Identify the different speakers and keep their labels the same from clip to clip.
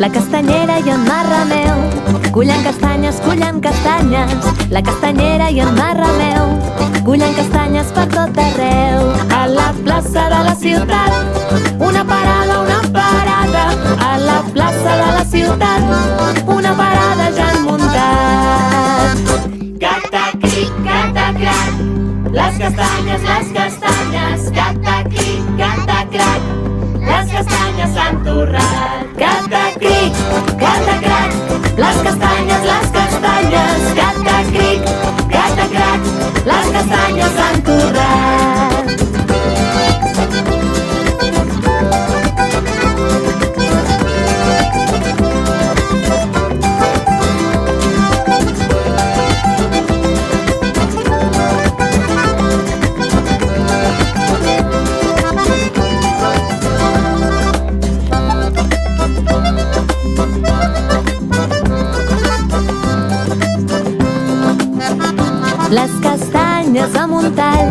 Speaker 1: La castanyera i en Marrameu cullen castanyes, la castanyera i en Marrameu cullen castanyes per tot arreu. A la plaça de la ciutat, una parada, a la plaça de la ciutat, una parada ja han muntat. Cata-cric, cata-crac, les castanyes, cata-cric, cata-crac, les castanyes s'han torrat. Cata-cric, cata-crac, les castanyes, cata-cric, cata-crac, les castanyes s'han torrat. Les castanyes amunt tall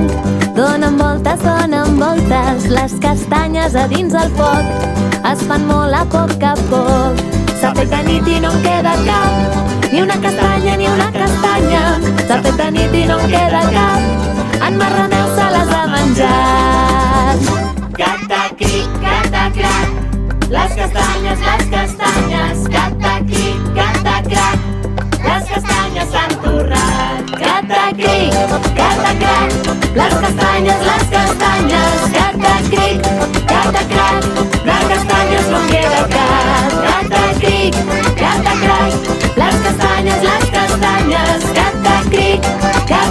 Speaker 1: donen voltes, les castanyes a dins el foc es fan molt a poc. S'ha fet de nit i no en queda cap, ni una castanya, s'ha fet de nit i no en queda cap, en Marrameu se les ha menjat. Cata-cric, cata-crac, les castanyes, cata-cric, cata-crac, les castanyes s'han torrat. Cata-cric, cata-crac, les castanyes, cata-cric, cata-crac, de castanyes no en queda cap. Cata-cric, cata-crac, les castanyes, cata-cric, cata-crac,